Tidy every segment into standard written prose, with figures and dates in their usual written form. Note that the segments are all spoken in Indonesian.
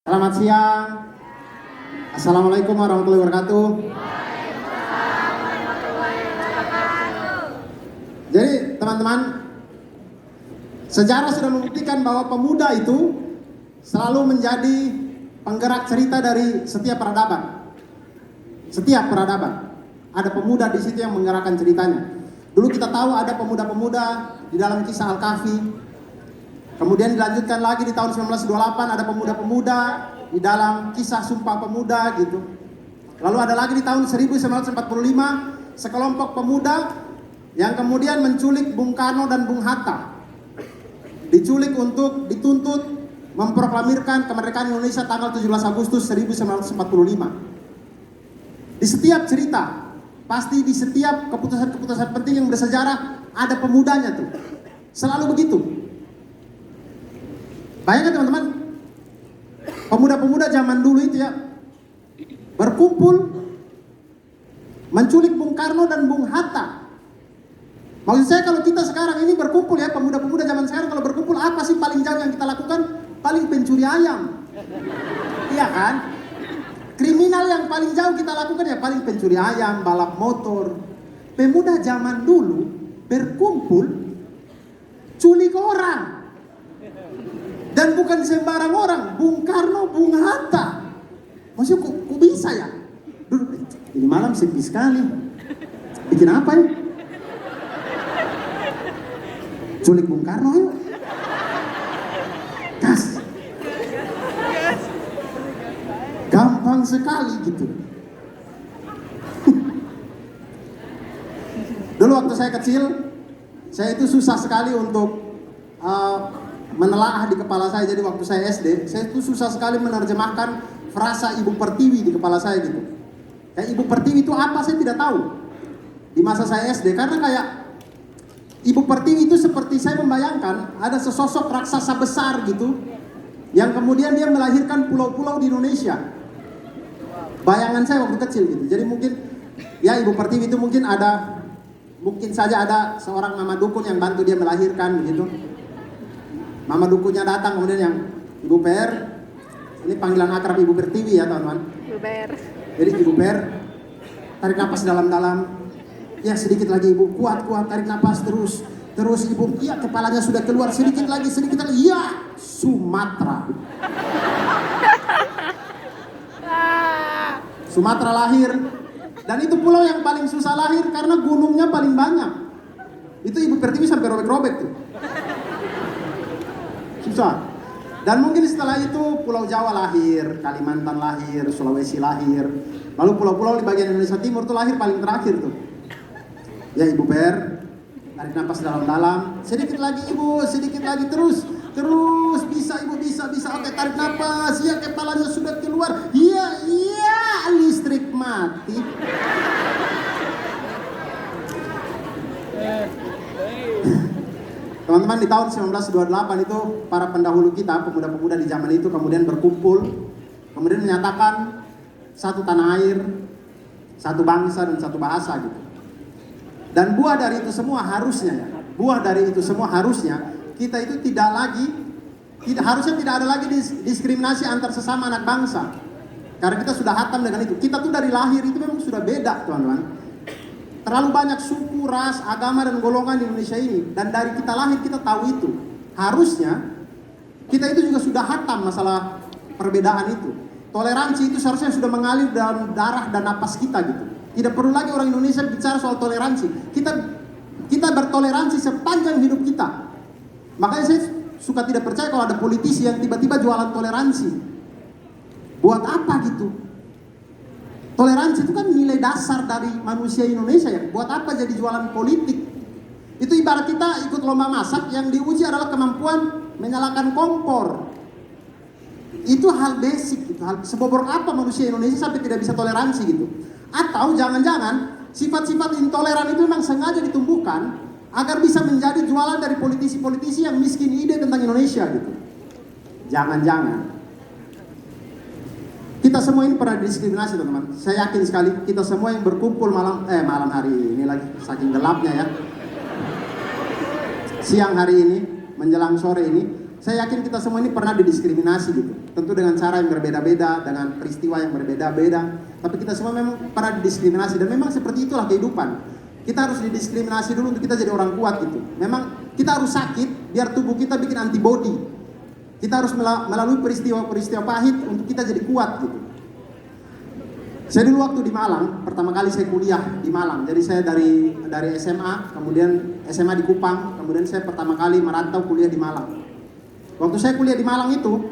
Selamat siang. Assalamualaikum warahmatullahi wabarakatuh. Jadi teman-teman, sejarah sudah membuktikan bahwa pemuda itu selalu menjadi penggerak cerita dari setiap peradaban. Setiap peradaban ada pemuda di situ yang menggerakkan ceritanya. Dulu kita tahu ada pemuda-pemuda di dalam kisah Al-Kahfi. Kemudian dilanjutkan lagi di tahun 1928 ada pemuda-pemuda di dalam kisah Sumpah Pemuda gitu. Lalu ada lagi di tahun 1945 sekelompok pemuda yang kemudian menculik Bung Karno dan Bung Hatta. Diculik untuk dituntut memproklamirkan kemerdekaan Indonesia tanggal 17 Agustus 1945. Di setiap cerita, pasti di setiap keputusan-keputusan penting yang bersejarah ada pemudanya tuh. Selalu begitu. Bayangkan teman-teman, pemuda-pemuda zaman dulu itu ya berkumpul menculik Bung Karno dan Bung Hatta. Maksud saya kalau kita sekarang ini berkumpul ya, pemuda-pemuda zaman sekarang kalau berkumpul apa sih paling jauh yang kita lakukan? Paling pencuri ayam. Iya kan? Kriminal yang paling jauh kita lakukan ya paling pencuri ayam, balap motor. Pemuda zaman dulu berkumpul culik orang. Dan bukan sembarang orang, Bung Karno, Bung Hatta. Maksudnya kok bisa ya? Dulu, ini malam sepi sekali. Bikin apa ya? Culik Bung Karno yuk. Gas. Gampang sekali gitu. Dulu waktu saya kecil, saya itu susah sekali untuk menelaah di kepala saya. Jadi waktu saya SD, saya itu susah sekali menerjemahkan frasa Ibu Pertiwi di kepala saya gitu. Kayak Ibu Pertiwi itu apa saya tidak tahu di masa saya SD, karena kayak Ibu Pertiwi itu seperti saya membayangkan ada sesosok raksasa besar gitu yang kemudian dia melahirkan pulau-pulau di Indonesia. Bayangan saya waktu kecil gitu. Jadi mungkin ya Ibu Pertiwi itu mungkin saja ada seorang mama dukun yang bantu dia melahirkan begitu. Mama dukunya datang, kemudian yang Ibu Per, ini panggilan akrab Ibu Pertiwi ya teman-teman. Ibu Per. Jadi Ibu Per, tarik napas dalam-dalam. Ya sedikit lagi Ibu, kuat-kuat tarik napas terus. Terus Ibu, iya kepalanya sudah keluar, sedikit lagi, ya Sumatera. Sumatera lahir. Dan itu pulau yang paling susah lahir karena gunungnya paling banyak. Itu Ibu Pertiwi sampai robek-robek tuh. Susah. Dan mungkin setelah itu Pulau Jawa lahir, Kalimantan lahir, Sulawesi lahir. Lalu pulau-pulau di bagian Indonesia Timur tuh lahir paling terakhir tuh. Ya Ibu Per, tarik nafas dalam-dalam. Sedikit lagi Ibu, sedikit lagi terus. Terus bisa Ibu, bisa. Oke, tarik nafas. Ya kepalanya sudah keluar. Iya, listrik mati. Teman-teman, di tahun 1928 itu para pendahulu kita, pemuda-pemuda di zaman itu kemudian berkumpul, kemudian menyatakan satu tanah air, satu bangsa dan satu bahasa gitu. Dan buah dari itu semua harusnya kita itu harusnya tidak ada lagi diskriminasi antar sesama anak bangsa. Karena kita sudah hatam dengan itu. Kita tuh dari lahir itu memang sudah beda, teman-teman. Terlalu banyak suku, ras, agama, dan golongan di Indonesia ini. Dan dari kita lahir kita tahu itu. Harusnya kita itu juga sudah hatam masalah perbedaan itu. Toleransi itu seharusnya sudah mengalir dalam darah dan napas kita gitu. Tidak perlu lagi orang Indonesia bicara soal toleransi. Kita bertoleransi sepanjang hidup kita. Makanya saya suka tidak percaya kalau ada politisi yang tiba-tiba jualan toleransi. Buat apa gitu? Toleransi itu kan nilai dasar dari manusia Indonesia ya. Buat apa jadi jualan politik? Itu ibarat kita ikut lomba masak yang diuji adalah kemampuan menyalakan kompor. Itu hal basic gitu. Sebobrok apa manusia Indonesia sampai tidak bisa toleransi gitu. Atau jangan-jangan sifat-sifat intoleran itu memang sengaja ditumbuhkan agar bisa menjadi jualan dari politisi-politisi yang miskin ide tentang Indonesia gitu. Jangan-jangan. Kita semua ini pernah didiskriminasi teman-teman. Saya yakin sekali kita semua yang berkumpul malam hari ini lagi saking gelapnya ya. Siang hari ini menjelang sore ini saya yakin kita semua ini pernah didiskriminasi gitu. Tentu dengan cara yang berbeda-beda, dengan peristiwa yang berbeda-beda. Tapi kita semua memang pernah didiskriminasi dan memang seperti itulah kehidupan. Kita harus didiskriminasi dulu untuk kita jadi orang kuat gitu. Memang kita harus sakit biar tubuh kita bikin antibody. Kita harus melalui peristiwa-peristiwa pahit untuk kita jadi kuat gitu. Saya dulu waktu di Malang, pertama kali saya kuliah di Malang. Jadi saya dari SMA, kemudian SMA di Kupang, kemudian saya pertama kali merantau kuliah di Malang. Waktu saya kuliah di Malang itu,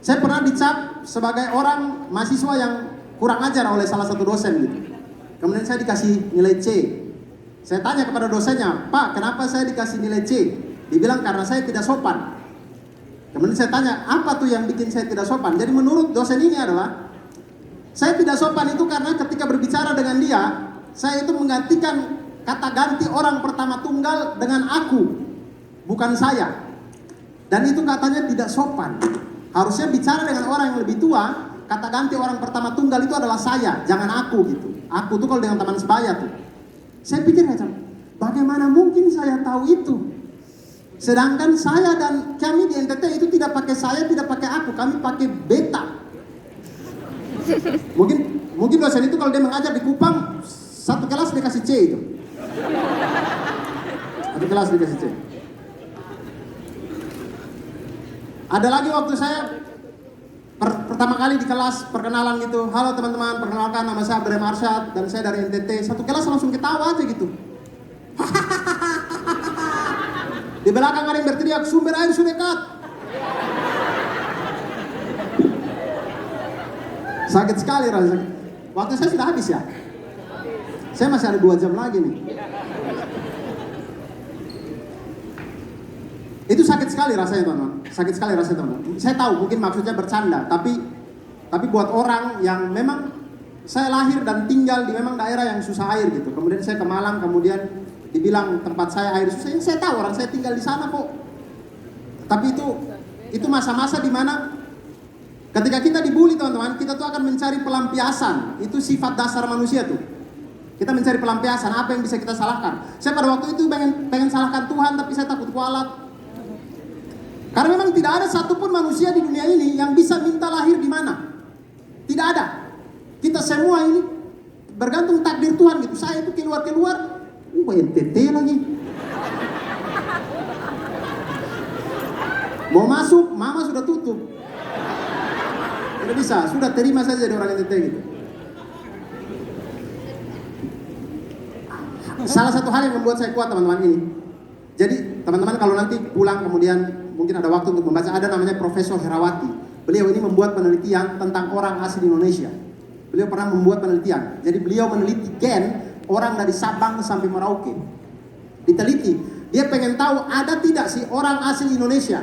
saya pernah dicap sebagai orang mahasiswa yang kurang ajar oleh salah satu dosen gitu. Kemudian saya dikasih nilai C. Saya tanya kepada dosennya, "Pak, kenapa saya dikasih nilai C?" Dibilang karena saya tidak sopan. Kemudian saya tanya, apa tuh yang bikin saya tidak sopan? Jadi menurut dosen ini adalah, saya tidak sopan itu karena ketika berbicara dengan dia, saya itu menggantikan kata ganti orang pertama tunggal dengan aku, bukan saya. Dan itu katanya tidak sopan. Harusnya bicara dengan orang yang lebih tua, kata ganti orang pertama tunggal itu adalah saya, jangan aku gitu. Aku tuh kalau dengan teman sebaya tuh. Saya pikir macam, bagaimana mungkin saya tahu itu? Sedangkan saya dan kami di NTT itu tidak pakai saya, tidak pakai aku, kami pakai beta. Mungkin dosen itu kalau dia mengajar di Kupang, satu kelas dikasih C itu. Satu kelas dikasih C. Ada lagi waktu saya pertama kali di kelas perkenalan gitu. Halo teman-teman, perkenalkan nama saya Abdurrahim Arsyad dan saya dari NTT. Satu kelas langsung ketawa aja gitu. Di belakang ada yang berteriak, sumber air sudah dekat. Sakit sekali rasanya. Waktu saya sudah habis ya. Saya masih ada 2 jam lagi nih. Itu sakit sekali rasanya teman-teman. Sakit sekali rasanya teman-teman. Saya tahu mungkin maksudnya bercanda, tapi buat orang yang memang saya lahir dan tinggal di memang daerah yang susah air gitu. Kemudian saya ke Malang, kemudian dibilang tempat saya air susah. Saya tahu orang saya tinggal di sana kok. Tapi itu masa-masa di mana ketika kita dibully teman-teman, kita tuh akan mencari pelampiasan. Itu sifat dasar manusia tuh. Kita mencari pelampiasan, apa yang bisa kita salahkan. Saya pada waktu itu pengen salahkan Tuhan, tapi saya takut kualat. Karena memang tidak ada satupun manusia di dunia ini yang bisa minta lahir di mana. Tidak ada. Kita semua ini bergantung takdir Tuhan gitu. Saya itu keluar, NTT lagi. Mau masuk, mama sudah tutup. Tidak bisa, sudah terima saja jadi orang NTT gitu. Salah satu hal yang membuat saya kuat teman-teman ini. Jadi teman-teman kalau nanti pulang kemudian mungkin ada waktu untuk membaca, ada namanya Profesor Herawati. Beliau ini membuat penelitian tentang orang asli Indonesia. Beliau pernah membuat penelitian. Jadi beliau meneliti gen orang dari Sabang sampai Merauke. Diteliti. Dia pengen tahu ada tidak sih orang asli Indonesia.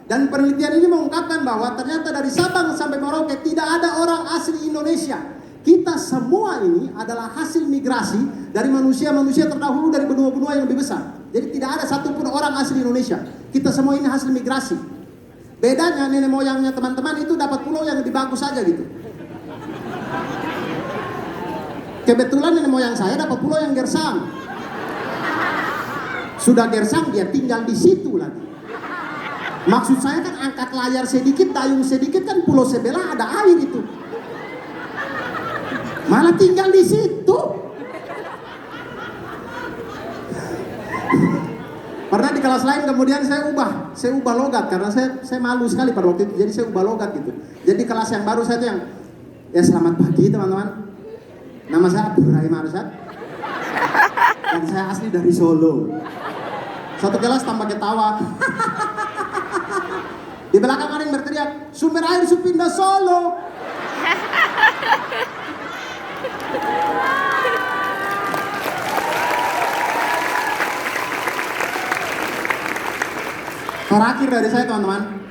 Dan penelitian ini mengungkapkan bahwa ternyata dari Sabang sampai Merauke tidak ada orang asli Indonesia. Kita semua ini adalah hasil migrasi dari manusia-manusia terdahulu dari benua-benua yang lebih besar. Jadi tidak ada satupun orang asli Indonesia. Kita semua ini hasil migrasi. Bedanya nenek moyangnya teman-teman itu dapat pulau yang lebih bagus saja gitu. Kebetulan nenek moyang saya dapat pulau yang gersang. Sudah gersang dia tinggal di situ lagi. Maksud saya kan angkat layar sedikit, dayung sedikit kan pulau sebelah ada air itu. Malah tinggal di situ. Pernah di kelas lain kemudian saya ubah logat karena saya malu sekali pada waktu itu. Jadi saya ubah logat gitu. Jadi kelas yang baru saya tuh yang selamat pagi teman-teman. Nama saya Abdurrahim Arsyad. Dan saya asli dari Solo. Satu kelas tambah ketawa. Di belakang ada yang berteriak, sumber air Supindah Solo. Terakhir dari saya teman-teman,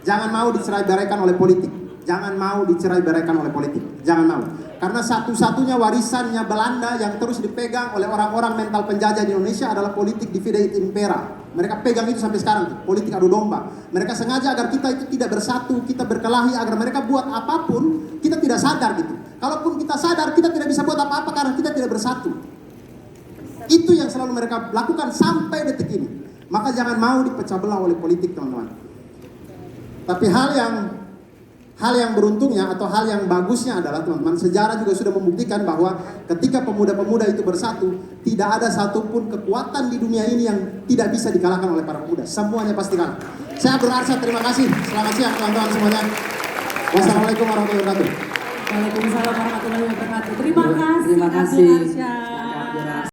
jangan mau dicerai-beraikan oleh politik. Jangan mau dicerai-beraikan oleh politik. Jangan mau. Karena satu-satunya warisannya Belanda yang terus dipegang oleh orang-orang mental penjajah di Indonesia adalah politik divide et impera. Mereka pegang itu sampai sekarang tuh, politik adu domba. Mereka sengaja agar kita itu tidak bersatu, kita berkelahi, agar mereka buat apapun, kita tidak sadar gitu. Kalaupun kita sadar, kita tidak bisa buat apa-apa karena kita tidak bersatu. Itu yang selalu mereka lakukan sampai detik ini. Maka jangan mau dipecah belah oleh politik teman-teman. Tapi hal yang beruntungnya atau hal yang bagusnya adalah teman-teman, sejarah juga sudah membuktikan bahwa ketika pemuda-pemuda itu bersatu, tidak ada satupun kekuatan di dunia ini yang tidak bisa dikalahkan oleh para pemuda. Semuanya pasti kalah. Saya Abdul Arsyad, terima kasih. Selamat siang teman-teman semuanya. Wassalamualaikum warahmatullahi wabarakatuh. Waalaikumsalam warahmatullahi wabarakatuh. Terima kasih. Terima kasih. Abdul Arsyad.